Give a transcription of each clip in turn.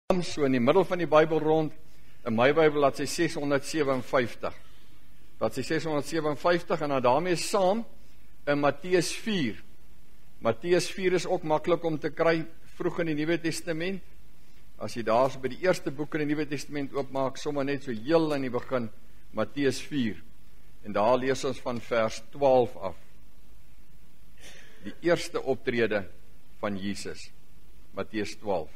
So in die middel van die Bybel rond, in my Bybel laat sy 657. Laat sy 657 en dan daarmee saam in Matteus 4. Matteus 4 is ook maklik om te kry vroeg in die Nuwe Testament. As jy daar so by die eerste boek in die Nuwe Testament oopmaak, sommer net so heel in die begin, Matteus 4. En daar lees ons van vers 12 af. Die eerste optrede van Jesus, Matteus 12.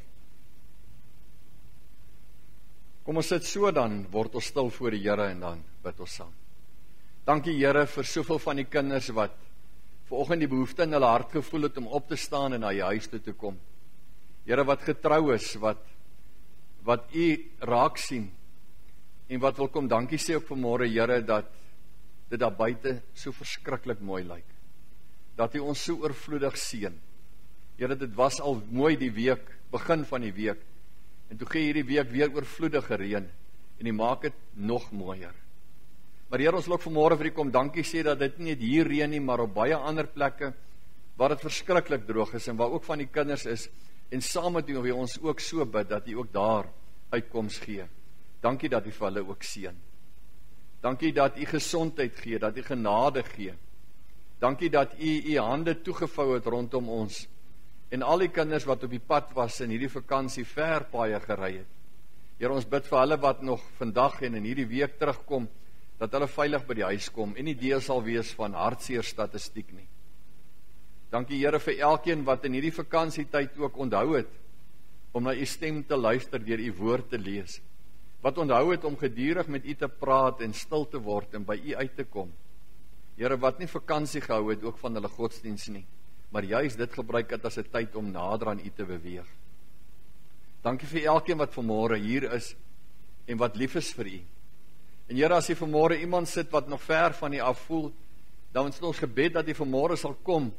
Kom ons sit so dan, word ons stil voor die Here en dan bid ons saam. Dankie Here vir soveel van die kinders wat vanoggend die behoefte in hulle hart gevoel het om op te staan en na die huis toe te kom. Here wat getrou is, wat U raak sien en wat wil kom dankie sê ook vanmôre Here dat dit daar buite so verskriklik mooi lyk. Dat U ons so oorvloedig seën. Here, dit was al mooi die week, begin van die week. En toe gee hierdie week weer oorvloedige reën en U maak dit nog mooier. Maar Here, ons wil ook vanmôre vir U kom dankie sê dat dit nie net hier reën nie, maar op baie ander plekke waar dit verskriklik droog is en waar ook van die kinders is en saam met U wil ons ook so bid dat U ook daar uitkoms gee. Dankie dat U vir hulle ook seën. Dankie dat U gesondheid gee, dat U genade gee. Dankie dat U U hande toegevou het rondom ons. En al die kinders wat op die pad was in hierdie vakansie ver paaie gery het. Here, ons bid vir hulle wat nog vandag en in hierdie week terugkom, dat hulle veilig by die huis kom en nie deel sal wees van hartseer statistiek nie. Dankie Here vir elkeen wat in hierdie vakansietyd ook onthou het om na U stem te luister deur U woord te lees. Wat onthou het om gedurig met U te praat en stil te word en by U uit te kom. Here, wat nie vakansie gehou het ook van hulle godsdiens nie. Maar juist dit gebruik het as 'n tyd om nader aan U te beweeg. Dankie vir elkeen wat vanmôre hier is en wat lief is vir U. En Here, as U vanmôre iemand sit wat nog ver van U af voel, dan is ons gebed dat U vanmôre sal kom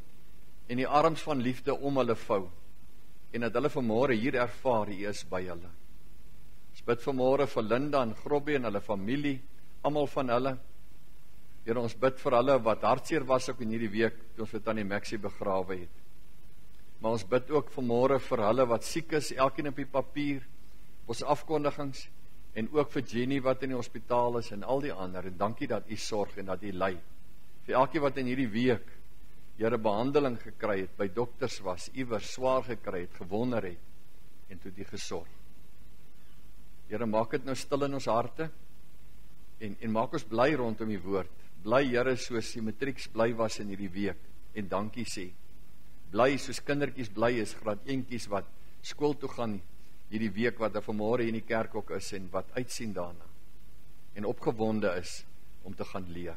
en die arms van liefde om hulle vou en dat hulle vanmôre hier ervaar U is by hulle. Ons bid vanmôre vir Linda en Grobbie en hulle familie, almal van hulle. Here, ons bid vir hulle wat hartseer was ook in hierdie week, toe ons vir Tannie Maxie begrawe het. Maar ons bid ook vanmôre vir hulle wat siek is, elkeen op die papier, ons afkondigings, en ook vir Jenny wat in die hospitaal is, en al die ander, en dankie dat U sorg en dat U lei. Vir elkeen wat in hierdie week, Here, behandeling gekry het, by dokters was, iewers swaar gekry het, gewonder het, en toe die gesorg. Here, maak dit nou stil in ons harte, en maak ons bly rondom die woord. Bly Here soos die matrieks bly was in hierdie week en dankie sê. Bly soos kindertjies bly is, graad eentjies wat skool toe gaan hierdie week wat vanmôre in die kerk ook is en wat uitsien daarna en opgewonde is om te gaan leer.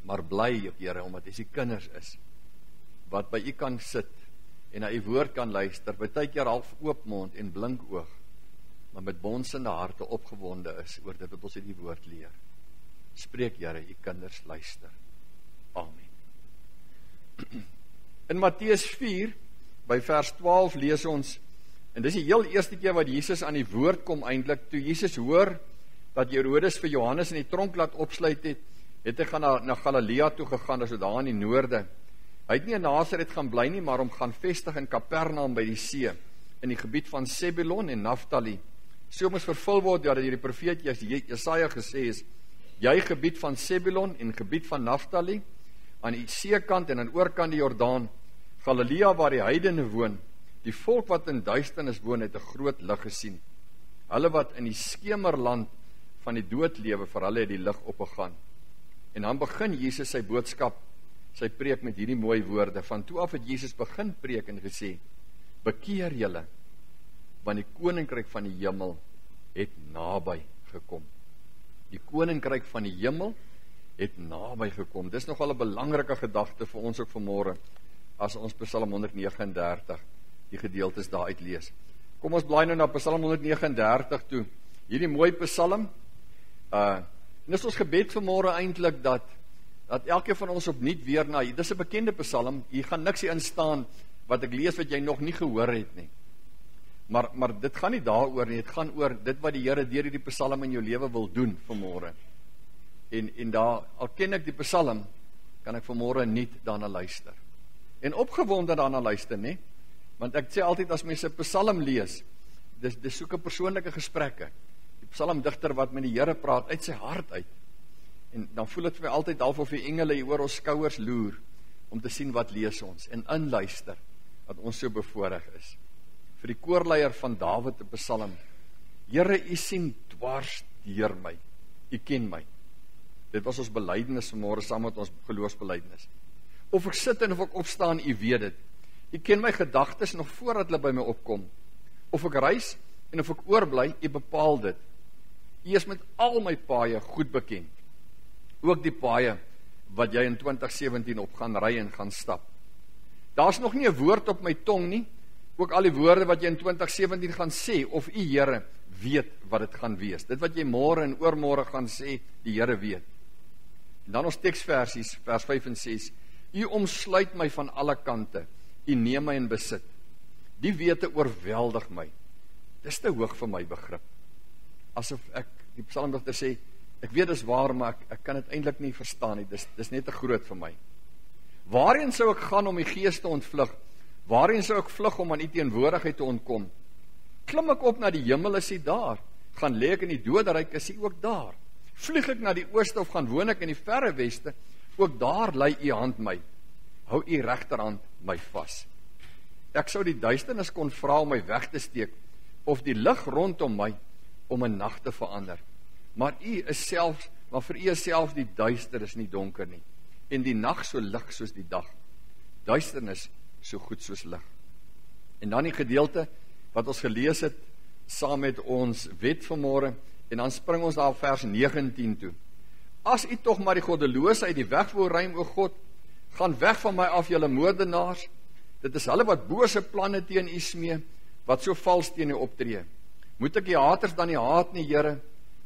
Maar bly Here omdat jy se kinders is wat by U kan sit en na U woord kan luister, baie keer half oop mond en blink oog, maar met bonsende harte opgewonde is oor dit wat ons uit die woord leer. Spreek Here, U kinders luister. Amen. In Matteus 4, by vers 12 lees ons, en dis die heel eerste keer wat Jesus aan die woord kom eintlik, toe Jesus hoor dat Herodes vir Johannes in die tronk laat opsluit het hy gaan na Galilea toe gegaan, so daar in die noorde. Hy het nie in Nasaret gaan bly nie, maar hom gaan vestig in Kapernaum by die see, in die gebied van Sebulon en Naftali. So moes vervul word dat die profeet Jesaja gesê is, jy gebied van Sebulon en gebied van Naftali, aan die seekant en aan oorkant die Jordaan, Galilea waar die heidene woon, die volk wat in duisternis woon het 'n groot lig gesien. Hulle wat in die skemerland van die dood lewe, vir hulle het die lig opgegaan. En dan begin Jesus sy boodskap, sy preek met hierdie mooi woorde. Van toe af het Jesus begin preek en gesê, bekeer julle, want die koninkryk van die hemel het naby gekom. Die koninkryk van die hemel het naby gekom. Dis nogal 'n belangrike gedagte vir ons ook vanmôre, as ons Psalm 139, die gedeeltes daar uitlees. Kom ons blaai nou na Psalm 139 toe. Hierdie mooi Psalm, en dis ons gebed vanmôre eintlik dat elkeen van ons opnuut weer na, dis 'n bekende Psalm, hier gaan niks hier in staan wat ek lees wat jy nog nie gehoor het nie. Maar dit gaan nie daaroor nie, dit gaan oor dit wat die Here deur hierdie Psalm in jou lewe wil doen vanmôre. En daar, al ken ek die Psalm, kan ek vanmôre nuut daarna luister. En opgewonde daarna luister, nie? Want ek sê altyd as mense 'n Psalm lees, dis soek 'n persoonlike gesprekke. Die psalmdigter wat met die Here praat uit sy hart uit. En dan voel dit vir my altyd half of die engele hier oor ons skouers loer om te sien wat lees ons en inluister wat ons so bevoorreg is. Vir die koorleier van Dawid 'n psalm. Here, U sien dwars deur my. U ken my. Dit was ons belydenis vanmôre saam met ons geloofsbelydenis. Of ek sit en of ek opstaan, U weet dit. U ken my gedagtes nog voordat hulle by my opkom. Of ek reis en of ek oorbly, U bepaal dit. U is met al my paaie goed bekend. Ook die paaie wat jy in 2017 op gaan ry en gaan stap. Daar's nog nie 'n woord op my tong nie, ook al die woorde wat jy in 2017 gaan sê, of U Here weet wat dit gaan wees. Dit wat jy môre en oormôre gaan sê, die Here weet. En dan ons teksversies, vers 5 en 6. U omsluit my van alle kante, U neem my in besit. Die wete oorweldig my. Dis te hoog vir my begrip. Asof die psalmdigter sê, ek weet dis waar, maar ek kan dit eintlik nie verstaan nie. Dis net te groot vir my. Waarheen sou ek gaan om U gees te ontvlug? Waarheen sou ek vlug om aan U teenwoordigheid te ontkom? Klim ek op na die hemel, is U daar? Gaan lê ek in die doderyk, is U ook daar? Vlieg ek na die ooste of gaan woon ek in die verre weste? Ook daar lei U hand my. Hou U regterhand my vas. Ek sou die duisternis kon vra om my weg te steek, of die lig rondom my om 'n nag te verander. Maar vir U is selfs die duisternis nie donker nie, en die nag so lig soos die dag. Duisternis so goed soos lig. En dan die gedeelte wat ons gelees het saam met ons wet vanmôre, en dan spring ons daar op vers 19 toe. As U tog maar die goddeloose uit die weg wil ruim, o God, gaan weg van my af, julle moordenaars. Dit is hulle wat bose planne teen U smee, wat so vals teen U optree. Moet ek die haters dan nie haat nie, Here?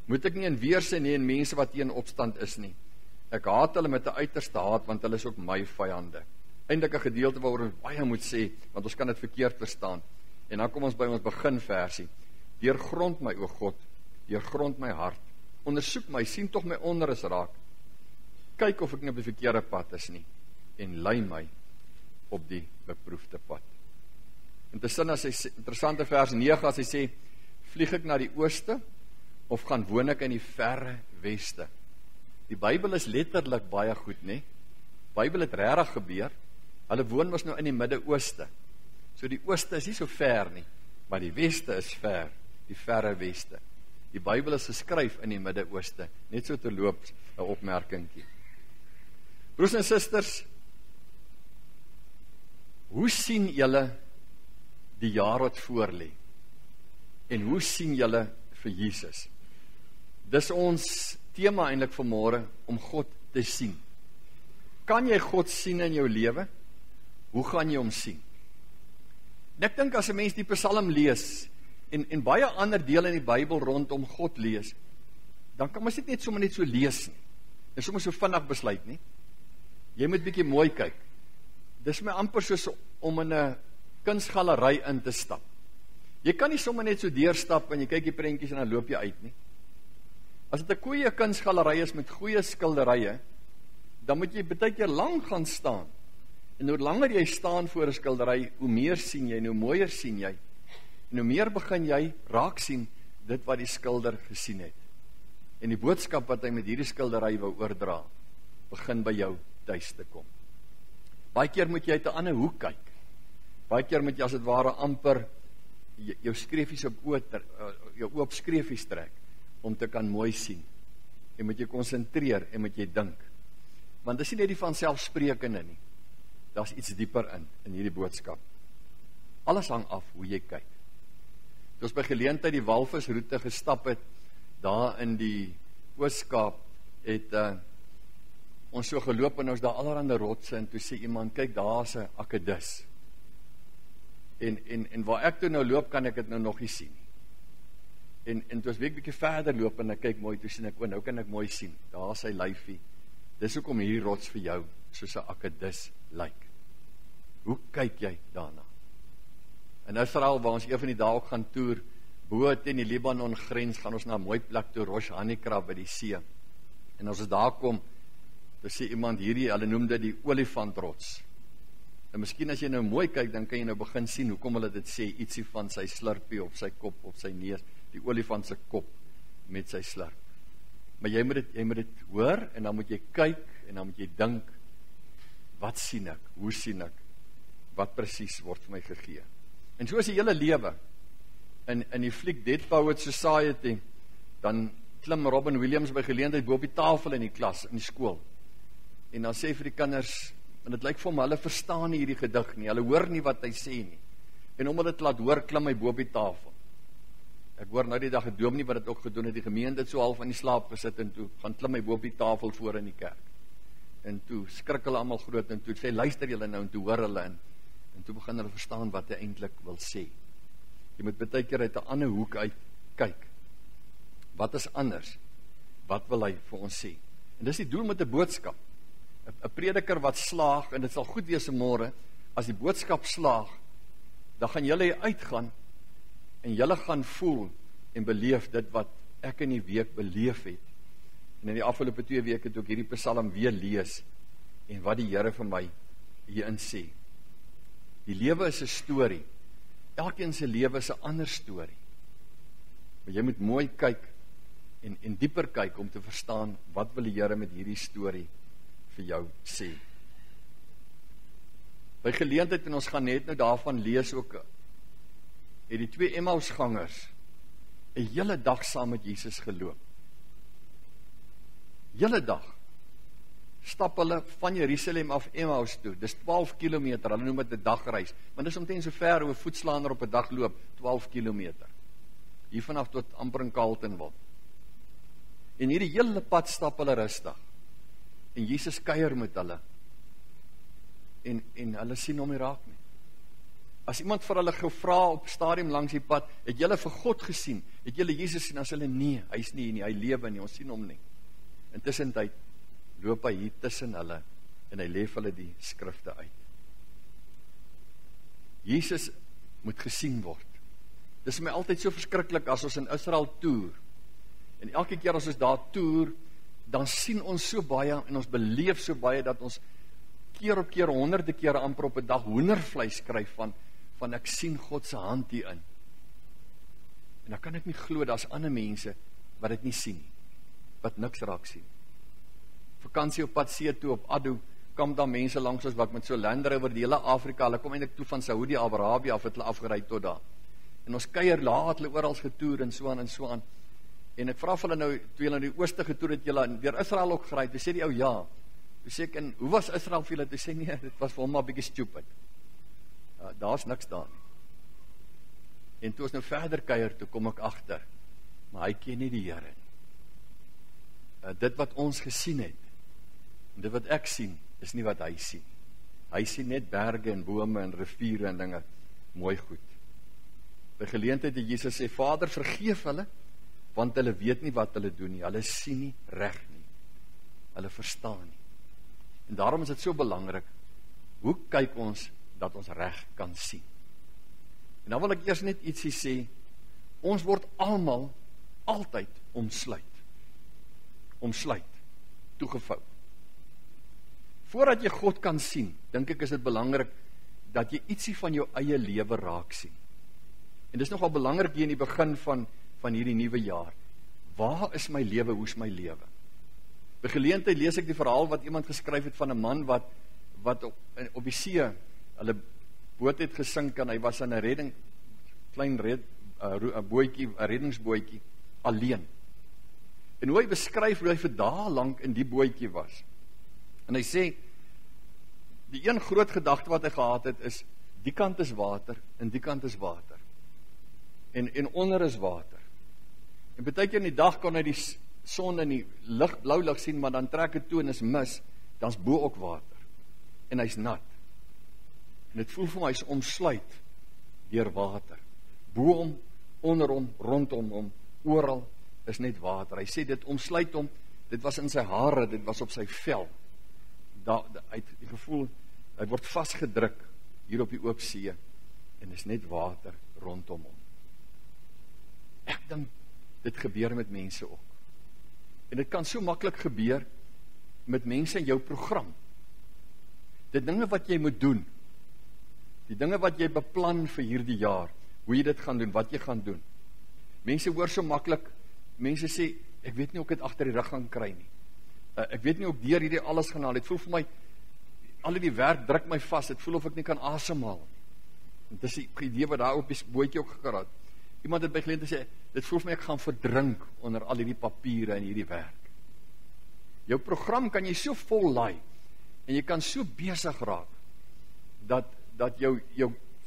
Moet ek nie in weersin nie en mense wat teen opstand is nie? Ek haat hulle met 'n uiterste haat, want hulle is ook my vyande. Eindelik 'n gedeelte waaroor ons baie moet sê, want ons kan dit verkeerd verstaan. En dan kom ons by ons beginversie. Deurgrond my, o God, deurgrond my hart. Ondersoek my, sien tog my onrus raak. Kyk of ek nie op die verkeerde pad is nie, en lei my op die beproefde pad. Interessante vers 9, as hy sê, vlieg ek na die ooste, of gaan woon ek in die verre weste? Die Bybel is letterlik baie goed, né? Bybel het regtig gebeur. Hulle woon mos nou in die Midde-Ooste. So die ooste is nie so ver nie, maar die weste is ver, die verre weste. Die Bybel is geskryf in die Midde-Ooste, net so terloops 'n opmerkingkie. Broers en susters, hoe sien julle die jaar wat voorlê? En hoe sien julle vir Jesus? Dis ons tema eintlik vanmôre, om God te sien. Kan jy God sien in jou lewe? Hoe gaan jy hom sien? En ek dink as 'n mens die Psalm lees en baie ander dele in die Bybel rondom God lees, dan kan mens dit net sommer net so lees nie. En sommer so vinnig besluit nie. Jy moet bietjie mooi kyk. Dis my amper soos om in 'n kunsgalery in te stap. Jy kan nie sommer net so deurstap en jy kyk die prentjies en dan loop jy uit nie. As dit 'n goeie kunsgalery is met goeie skilderye, dan moet jy baie keer lank gaan staan. En hoe langer jy staan voor 'n skildery, hoe meer sien jy, en hoe mooier sien jy. En hoe meer begin jy raak sien dit wat die skilder gesien het. En die boodskap wat hy met hierdie skildery wou oordra, begin by jou tuis te kom. Baie keer moet jy uit 'n ander hoek kyk. Baie keer moet jy as dit ware amper jou skreefies jou oop skreefies trek om te kan mooi sien. En moet jy konsentreer en moet jy dink. Want dis nie net die vanselfsprekende nie. Daar's iets dieper in hierdie boodskap. Alles hang af hoe jy kyk. Toe ons by geleentheid die walvisroete gestap het, daar in die Oos-Kaap, het ons so geloop en ons daar allerhande rotse, en toe sê iemand, kyk, daar's 'n akedus. En waar ek toe nou loop, kan ek dit nou nog nie sien. En toe ons weer 'n bietjie verder loop en ek kyk mooi, toe sien ek, nou kan ek mooi sien. Daar sy lyfie. Dis hoekom hierdie rots vir jou soos 'n akedus lyk. Hoe kyk jy daarna? In Israel, waar ons een van die dae ook gaan toer, bo teen die Libanon grens, gaan ons na 'n mooi plek toe, Rosh Hanikra by die see. En as ons daar kom, dan sê iemand hierdie, hulle noem dit die olifantrots. En miskien as jy nou mooi kyk, dan kan jy nou begin sien hoekom hulle dit sê, ietsie van sy slurpie op sy kop, op sy neus, die olifant se kop met sy slurp. Maar jy moet dit hoor, en dan moet jy kyk, en dan moet jy dink, wat sien ek, hoe sien ek, wat presies word vir my gegee. En so is die hele lewe. In die fliek Dead Poets Society, dan klim Robin Williams by geleentheid bo op die tafel in die klas, in die skool. En dan sê vir die kinders, en dit lyk vir hom, hulle verstaan nie hierdie gedig nie, hulle hoor nie wat hy sê nie. En om dit laat hoor, klim hy bo op die tafel. Ek hoor nou die dag 'n dominee wat dit ook gedoen het, die gemeente het so half aan die slaap gesit, en toe gaan klim hy bo op die tafel voor in die kerk. En toe skrik hulle almal groot, en toe sê, luister julle nou, en toe hoor hulle, en toe begin hulle verstaan wat hy eintlik wil sê. Jy moet baie keer uit 'n ander hoek uit kyk. Wat is anders? Wat wil hy vir ons sê? En dis die doel met 'n boodskap. 'n Prediker wat slaag, en dit sal goed wees môre, as die boodskap slaag, dan gaan julle uitgaan, en julle gaan voel en beleef dit wat ek in die week beleef het. En in die afgelope 2 weke het ek hierdie Psalm weer lees, en wat die Here vir my hierin sê. Die lewe is 'n storie. Elkeen se lewe is 'n ander storie. Maar jy moet mooi kyk, en dieper kyk, om te verstaan, wat wil die Here met hierdie storie vir jou sê. By geleentheid, en ons gaan net nou daarvan lees ook, het die 2 Emmausgangers 'n hele dag saam met Jesus geloop. Hele dag stap hulle van Jerusalem af Emmaus toe. Dis 12 kilometer, hulle noem dit 'n dagreis, maar dis omtrent so ver hoe 'n voetslander op 'n dag loop, 12 kilometer. Hier vanaf tot amper in Carletonville. En hierdie hele pad stap hulle rustig. En Jesus kuier met hulle. En hulle sien hom nie raak nie. As iemand vir hulle gevra op stadium langs die pad, het julle vir God gesien? Het julle Jesus sien? As hulle nee, hy's nie hier nie, hy lewe nie, ons sien hom nie. Intussen tyd loop hy hier tussen hulle, en hy lê vir hulle die skrifte uit. Jesus moet gesien word. Dis vir my altyd so verskriklik as ons in Israel toer, en elke keer as ons daar toer, dan sien ons so baie, en ons beleef so baie, dat ons keer op keer, honderde kere amper op 'n dag hoendervleis kry van ek sien God se hand hierin. En dan kan ek nie glo, daar's ander mense wat dit nie sien nie, wat niks raak sien. Vakansie op pad see toe op Addo, kom daar mense langs ons wat met so Land Rover die hele Afrika, hulle kom eintlik toe van Saudi-Arabië af, het hulle afgery tot daar. En ons kuier laat, hulle oral getoer en so aan en so aan. En ek vra vir hulle nou, toe hulle in die ooste getoer het, julle deur Israel ook gery, toe sê die ou ja. Toe sê ek, en hoe was Israel vir julle? Toe sê nee, dit was vir hom maar 'n bietjie stupid. Daar's niks daar nie. En toe ons nou verder kuier, toe kom ek agter, maar hy ken nie die Here nie. Dit wat ons gesien het, en dit wat ek sien, is nie wat hy sien. Hy sien net berge en bome en riviere en dinge, mooi goed. By geleentheid het Jesus sê, Vader, vergeef hulle, want hulle weet nie wat hulle doen nie, hulle sien nie reg nie, hulle verstaan nie. En daarom is dit so belangrik, hoe kyk ons, dat ons reg kan sien. En dan wil ek eers net ietsie sê, ons word almal, altyd omsluit, toegevou. Voordat jy God kan sien, dink ek is dit belangrik, dat jy ietsie van jou eie lewe raak sien. En dis nogal belangrik hier in die begin van hierdie nuwe jaar. Waar is my lewe, hoe is my lewe? By geleentheid lees ek die verhaal wat iemand geskryf het van 'n man wat op die see, hulle boot het gesink, en hy was in 'n reddingsbootjie, alleen. En hoe hy beskryf hoe hy vir dae lank in die bootjie was. En hy sê, die een groot gedagte wat hy gehad het, is, die kant is water, en die kant is water. En onder is water. En baie keer in die dag kan hy die son in die blou lig sien, maar dan trek het toe en is mis, dan's bo ook water. En hy's nat. En dit voel vir my, hy's omsluit deur water. Bo hom, onder hom, rondom hom, oral is net water. Hy sê dit omsluit hom, dit was in sy hare, dit was op sy vel. Hy het die gevoel, hy word vasgedruk hier op die oop see, en is net water rondom hom. Ek dink, dit gebeur met mense ook. En dit kan so maklik gebeur met mense in jou program. Dit dinge wat jy moet doen, Die dinge wat jy beplan vir hierdie jaar, hoe jy dit gaan doen, wat jy gaan doen. Mense hoor so maklik, mense sê, ek weet nie of ek dit agter die rug gaan kry nie. Ek weet nie of deur hierdie alles gaan haal. Dit voel vir my, al die werk druk my vas, dit voel of ek nie kan asemhaal nie. Dit is die idee wat daar op die bootjie ook geraak. Iemand het by geleentheid sê, dit voel vir my ek gaan verdrink onder al hierdie papiere en hierdie werk. Jou program kan jy so vol laai, en jy kan so besig raak, dat jou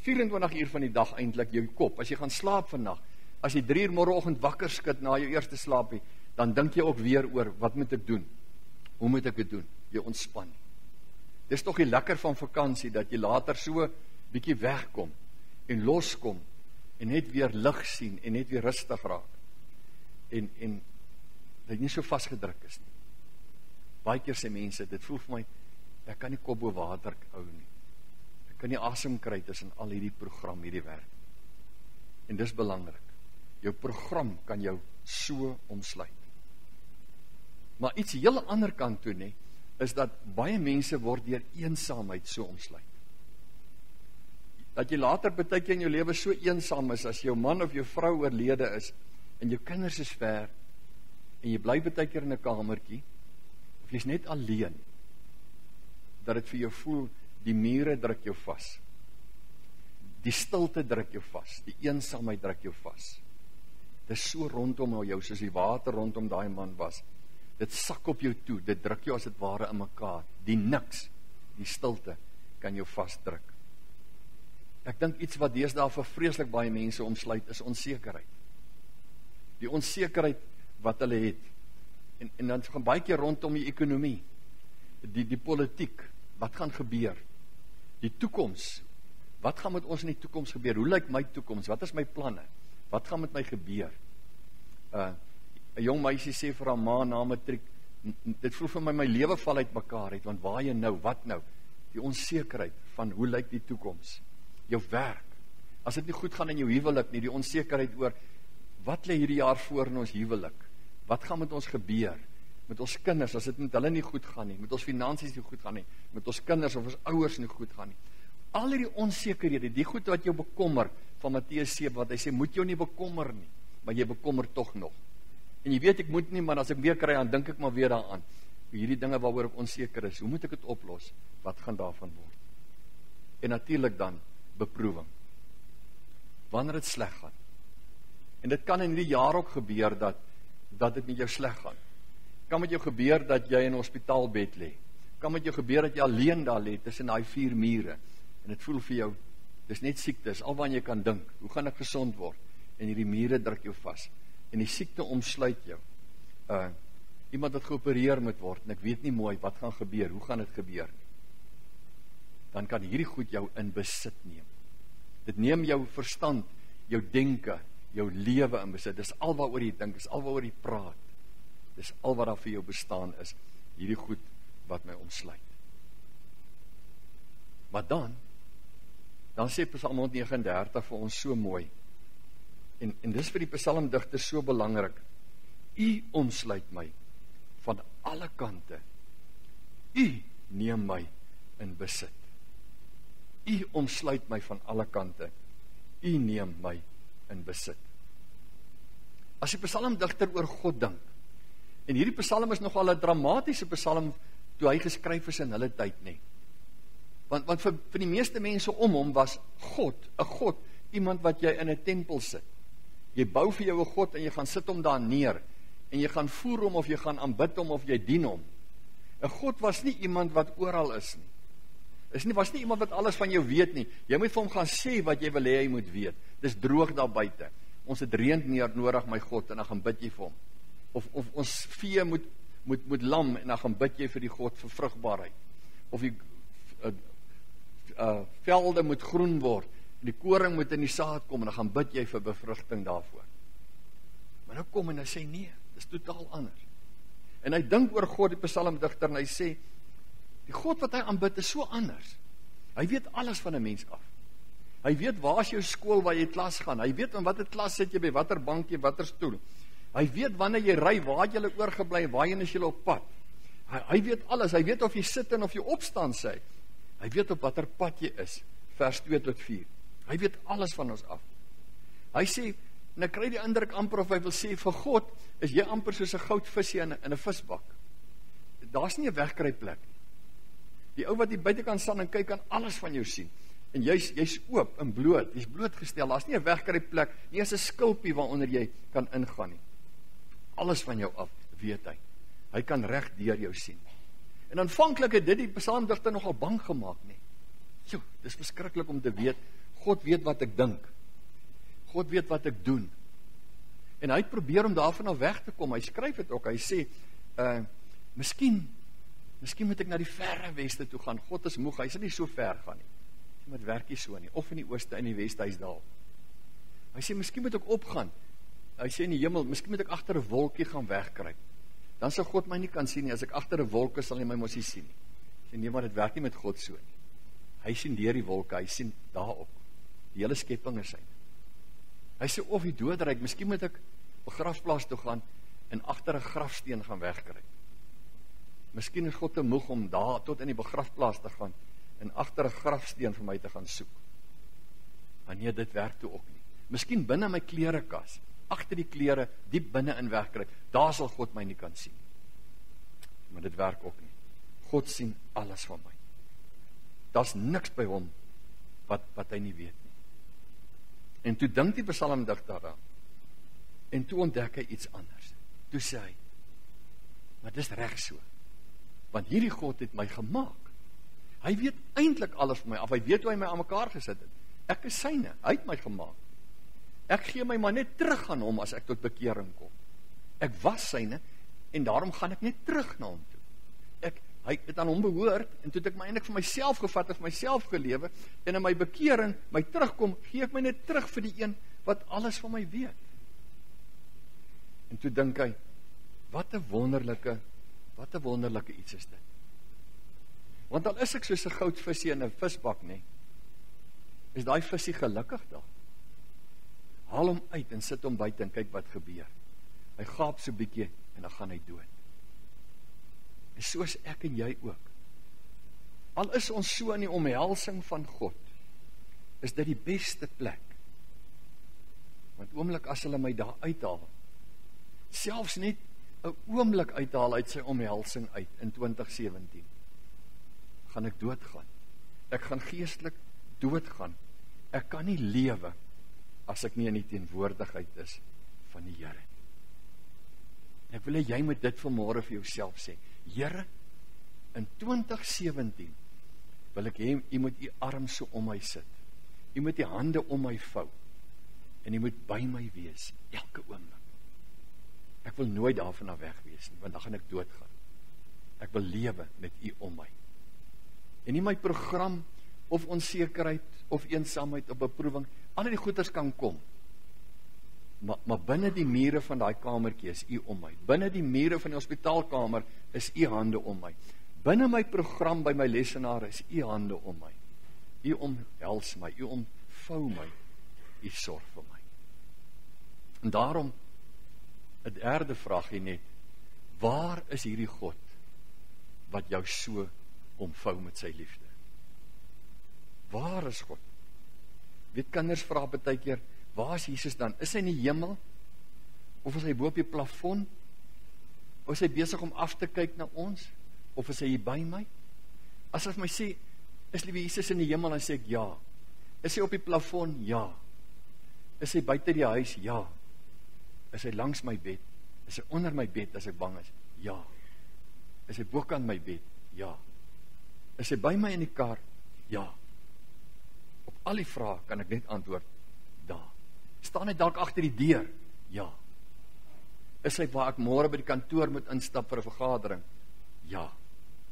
24 uur van die dag eintlik jou kop, as jy gaan slaap vandag, as jy 3 uur môreoggend wakker skud na jou eerste slaapie, dan dink jy ook weer oor, wat moet ek doen? Hoe moet ek dit doen? Jy ontspan nie. Dis tog die lekker van vakansie, dat jy later so bietjie wegkom, en loskom, en net weer lig sien, en net weer rustig raak, en dat jy nie so vastgedruk is nie. Baie keer sê mense, dit voel vir my, ek kan nie kop bo water hou nie. Ek kan nie asem kry tussen al hierdie program, hierdie werk. En dis belangrik. Jou program kan jou so omsluit. Maar iets heel ander kant toe nie, is dat baie mense word deur eensaamheid so omsluit. Dat jy later baie keer in jou lewe so eensaam is, as jou man of jou vrou oorlede is, en jou kinders is ver, en jy bly baie keer in 'n kamertjie, of jy is net alleen, dat dit vir jou voel, die mure druk jou vas. Die stilte druk jou vas, die eensaamheid druk jou vas. Dit is so rondom jou, soos die water rondom daai man was. Dit sak op jou toe, dit druk jou as dit ware in mekaar. Die niks, die stilte, kan jou vasdruk. Ek dink iets wat deesdae vir vreeslik baie mense omsluit, is onsekerheid. Die onsekerheid wat hulle het. En dan gaan baie keer rondom die ekonomie, die politiek, wat gaan gebeur? Die toekoms, wat gaan met ons in die toekoms gebeur? Hoe lyk my toekoms? Wat is my planne? Wat gaan met my gebeur? 'n Jong meisie sê vir haar ma na matriek, dit voel vir my lewe val uit mekaar uit, want waar jy nou, wat nou? Die onsekerheid van hoe lyk die toekoms? Jou werk, as dit nie goed gaan in jou huwelik nie, die onsekerheid oor, wat lê hierdie jaar voor in ons huwelik? Wat gaan met ons gebeur? Met ons kinders, as dit met hulle nie goed gaan nie, met ons finansies nie goed gaan nie, met ons kinders of ons ouers nie goed gaan nie. Al hierdie onsekerhede, die goed wat jou bekommer, van Matteus 7, wat hy sê, moet jou nie bekommer nie, maar jy bekommer tog nog. En jy weet, ek moet nie, maar as ek weer kry, dan dink ek maar weer daaraan. Hierdie dinge waaroor ek onseker is, hoe moet ek dit oplos? Wat gaan daarvan word? En natuurlik dan, beproewing. Wanneer dit sleg gaan. En dit kan in hierdie jaar ook gebeur, dat dit met jou sleg gaan. Kan met jou gebeur dat jy in 'n hospitaalbed lê. Kan met jou gebeur dat jy alleen daar lê tussen daai 4 mure en dit voel vir jou, dis net siekte, is alwaar jy kan dink, hoe gaan ek gesond word? En hierdie mure druk jou vas. En die siekte omsluit jou. Iemand wat geopereer moet word en ek weet nie mooi wat gaan gebeur, hoe gaan dit gebeur? Dan kan hierdie goed jou in besit neem. Dit neem jou verstand, jou denke, jou lewe in besit. Dis al waaroor jy dink, dis al waaroor jy praat. Dis al wat daar vir jou bestaan is, hierdie goed wat my omsluit. Maar dan sê Psalm 139 vir ons so mooi, en dis vir die psalmdigter so belangrik, U omsluit my van alle kante, U neem my in besit. U omsluit my van alle kante, U neem my in besit. As die psalmdigter oor God dink, en hierdie psalm is nogal 'n dramatiese psalm toe hy geskryf is in hulle tyd, nie. Want vir die meeste mense om hom was God, 'n God, iemand wat jy in 'n tempel sit. Jy bou vir jou 'n God en jy gaan sit hom daar neer, en jy gaan voer hom of jy gaan aanbid hom of jy dien hom. 'n God was nie iemand wat oral is nie. Was nie iemand wat alles van jou weet nie. Jy moet vir hom gaan sê wat jy wil hê hy moet weet. Dis droog daar buite. Ons het reën nodig, my God, en dan gaan bid jy vir hom. Of ons vee moet lam, en dan gaan bid jy vir die God vir vrugbaarheid. Of die velde moet groen word, en die koring moet in die saad kom, en dan gaan bid jy vir bevrugting daarvoor. Maar nou kom en hy sê, nee, dis totaal anders. En hy dink oor God, die psalmdigter, en hy sê, die God wat hy aanbid is so anders. Hy weet alles van 'n mens af. Hy weet waar is jou skool, waar jy klas gaan. Hy weet in watter klas sit jy by, watter bankie, watter stoel. Hy weet wanneer jy ry, waar jy oorgebly, waarheen is jy op pad. Hy weet alles. Hy weet of jy sit en of jy opstaan, sê hy. Hy weet op watter pad jy is, vers 2 tot 4. Hy weet alles van ons af. Hy sê, en ek kry die indruk amper of hy wil sê, vir God is jy amper soos 'n goudvisie in 'n visbak. Daar's nie 'n wegkruipplek nie. Die ou wat hier buitekant staan en kyk kan alles van jou sien. En jy's oop en bloot, jy's blootgestel. Daar's nie 'n wegkruipplek, nie eens 'n skulpie waaronder jy kan ingaan nie. Alles van jou af, weet hy. Hy kan reg deur jou sien. En aanvanklik het dit die psalmdigter nogal bang gemaak, nie. Jo, dis verskriklik om te weet, God weet wat ek dink. God weet wat ek doen. En hy het probeer om daarvan af weg te kom. Hy skryf dit ook. Hy sê, miskien moet ek na die verre weste toe gaan. God is moeg, hy sal nie so ver gaan nie. Maar dit werk nie so nie. Of in die ooste, in die weste, hy's daar. Hy sê, miskien moet ek opgaan. Hy sê in die hemel, miskien moet ek agter 'n wolkie gaan wegkruip. Dan sal God my nie kan sien nie. As ek agter 'n wolk is, sal hy my mos nie sien nie. Hy sê, nee, maar dit werk nie met God so nie. Hy sien deur die wolke, hy sien daar ook. Die hele skepping is sy. Hy sê, of die doodryk, miskien moet ek begrafplaas toe gaan en agter 'n grafsteen gaan wegkruip. Miskien is God te moeg om daar tot in die begrafplaas te gaan en agter 'n grafsteen vir my te gaan soek. Maar nee, dit werk toe ook nie. Miskien binne my klerekas, agter die klere, diep binne in wegkruip, daar sal God my nie kan sien. Maar dit werk ook nie. God sien alles van my. Daar's niks by hom wat hy nie weet nie. En toe dink die psalmdigter daaraan. En toe ontdek hy iets anders. Toe sê hy, maar dis reg so. Want hierdie God het my gemaak. Hy weet eintlik alles van my af. Hy weet hoe hy my aan mekaar gesit het. Ek is syne, hy het my gemaak. Ek gee my maar net terug aan hom as ek tot bekering kom. Ek was syne en daarom gaan ek net terug na hom toe. Hy het aan hom behoort en toe het ek my eintlik vir myself gevat en vir myself gelewe en in my bekering, my terugkom, gee ek my net terug vir die een wat alles van my weet. En toe dink hy, wat 'n wonderlike iets is dit. Want al is ek soos 'n goudvisie in 'n visbak, nee, is daai visie gelukkig daar. Haal hom uit en sit hom buite en kyk wat gebeur. Hy gaap so bietjie en dan gaan hy dood. En soos ek en jy ook. Al is ons so in die omhelsing van God, is dit die beste plek. Want oomblik as hulle my daar uithaal, selfs net 'n oomblik uithaal uit sy omhelsing uit in 2017, gaan ek doodgaan. Ek gaan geestelik doodgaan. Ek kan nie lewe as ek nie in die teenwoordigheid is van die Here. Ek wil hê jy moet dit vanmôre vir jouself sê. Here, in 2017 wil ek hê, u moet u arm so om my sit. U moet u hande om my vou. En u moet by my wees, elke oomblik. Ek wil nooit daarvan af weg wees nie, want dan gaan ek doodgaan. Ek wil lewe met u om my. En nie my program, of onsekerheid, of eensaamheid, of beproewing, al die goeders kan kom. Maar binne die mure van daai kamertjie is u om my. Binne die mure van die hospitaalkamer is u hande om my. Binne my program by my lesenaar is u hande om my. U omhels my, u omvou my, u sorg vir my. En daarom 'n derde vraagie net, waar is hierdie God wat jou so omvou met sy liefde? Waar is God? Weet kinders vra baie keer, waar is Jesus dan? Is hy in die hemel? Of is hy bo op die plafon? Of is hy besig om af te kyk na ons? Of is hy hier by my? As hy my sê, is liewe Jesus in die hemel, dan sê ek ja. Is hy op die plafon? Ja. Is hy buite die huis? Ja. Is hy langs my bed? Is hy onder my bed as ek bang is? Ja. Is hy bokant my bed? Ja. Is hy by my in die kar? Ja. Op al die vrae kan ek net antwoord, daar. Staan hy dalk agter die deur? Ja. Is hy waar ek môre by die kantoor moet instap vir 'n vergadering? Ja.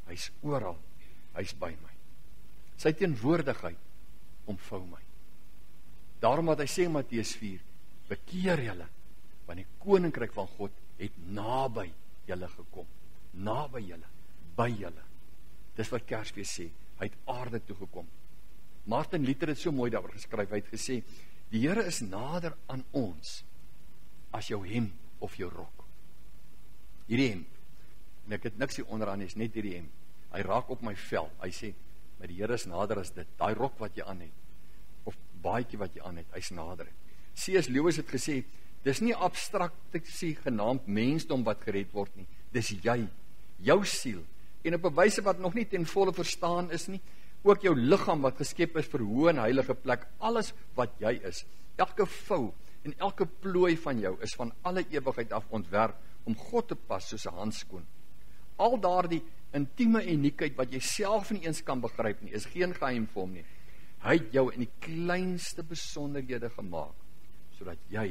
Hy's oral. Hy's by my. Sy teenwoordigheid omvou my. Daarom wat hy sê in Matteus 4, bekeer julle, want die koninkryk van God het naby julle gekom. Naby julle, by julle. Dis wat Kersfees sê, hy het aarde toe gekom. Martin Luther het so mooi daaroor geskryf, hy het gesê, die Here is nader aan ons as jou hemp of jou rok. Hierdie hemp, en ek het niks hier onderaan, is net hierdie hemp. Hy raak op my vel, hy sê, maar die Here is nader as dit. Daai rok wat jy aan het, of baadjie wat jy aan het, hy's nader. C.S. Lewis het gesê, dis nie abstraksie genaamd mensdom wat gered word nie, dis jy, jou siel, en op 'n wyse wat nog nie ten volle verstaan is nie, ook jou liggaam wat geskep is vir hoë en heilige plek, alles wat jy is, elke vou en elke plooi van jou is van alle ewigheid af ontwerp om God te pas soos 'n handskoen. Al daardie intieme uniekheid wat jy self nie eens kan begryp nie, is geen geheim vir hom nie. Hy het jou in die kleinste besonderhede gemaak, sodat jy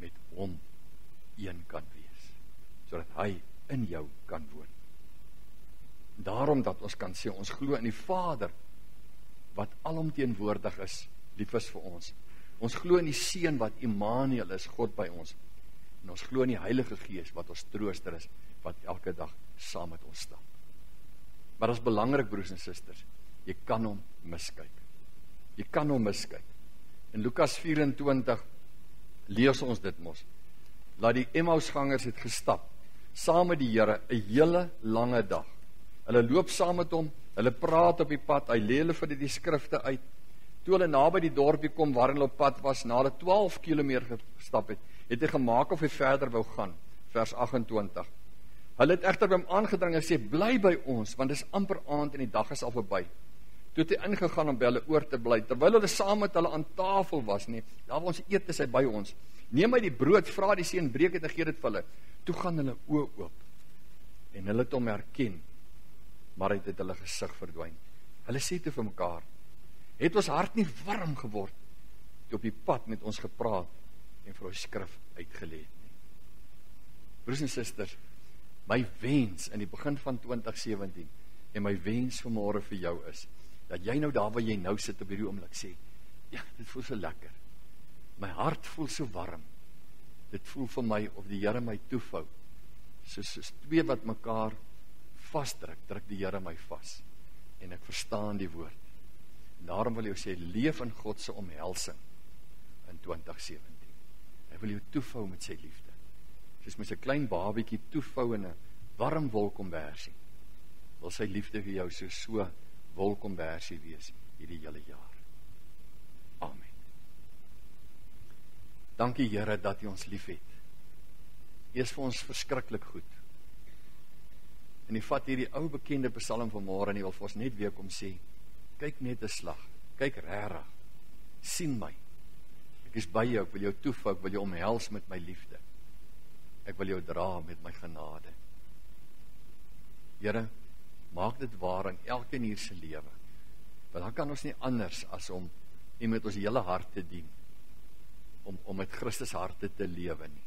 met hom een kan wees, sodat hy in jou kan woon. Daarom dat ons kan sê, ons glo in die Vader, wat alomteenwoordig is, lief is vir ons. Ons glo in die Seun wat Immanuel is, God by ons. En ons glo in die Heilige Gees wat ons trooster is, wat elke dag saam met ons stap. Maar dit is belangrik, broers en susters, jy kan hom miskyk. Jy kan hom miskyk. In Lukas 24 lees ons dit mos. Laat die Emmausgangers het gestap, saam met die Here, 'n hele lange dag. Hulle loop saam met hom, hulle praat op die pad, hy lê hulle vir die skrifte uit. Toe hulle naby die dorpie kom waarin hulle op pad was, na hulle 12 kilometer gestap het, het hy gemaak of hy verder wou gaan, vers 28. Hulle het egter by hom aangedring en sê, bly by ons, want dit is amper aand en die dag is al verby. Toe het hy ingegaan om by hulle oor te bly, terwyl hulle saam met hulle aan tafel was, daar waar ons eet is hy by ons. Neem hy die brood, vra die seun, breek het en gee dit vir hulle. Toe gaan hulle oë oop, en hulle het hom herken, maar hy het hulle gesig verdwyn. Hulle sê toe vir mekaar, het ons hart nie warm geword, toe op die pad met ons gepraat, en vir ons skrif uitgeleed nie. Broers en susters, my wens in die begin van 2017, en my wens vanmôre vir jou is, dat jy nou daar waar jy nou sit op hierdie oomblik sê, ja, dit voel so lekker, my hart voel so warm, dit voel vir my of die Here my toevou, soos twee wat mekaar vasdruk, druk die Here my vas, en ek verstaan die woord. En daarom wil jy sê, leef in God se omhelsing in 2017. Hy wil jou toevou met sy liefde. Soos met 'n klein babietjie toevou in 'n warm wolkombersie, wil sy liefde vir jou so wolkombersie wees hierdie hele jaar. Amen. Dankie Here dat U ons lief het. U is vir ons verskriklik goed. En U vat hierdie ou bekende psalm vanmôre en U wil vir ons net weer kom sê, kyk net 'n slag, kyk regtig, sien my. Ek is by jou, ek wil jou toevou, ek wil jou omhels met my liefde. Ek wil jou dra met my genade. Here, maak dit waar in elkeen hier se lewe. Want dan kan ons nie anders as om U met ons hele hart te dien, om met Christus harte te lewe nie.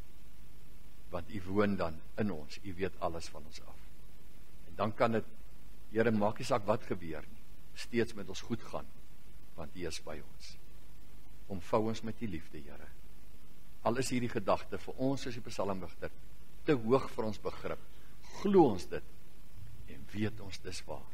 Want U woon dan in ons, U weet alles van ons af. En dan kan dit, Here, maak nie saak wat gebeur nie, steeds met ons goed gaan, want U is by ons. Omvou ons met die liefde, Here. Al is hierdie gedagte vir ons as die psalmdigter te hoog vir ons begrip, glo ons dit en weet ons dis waar.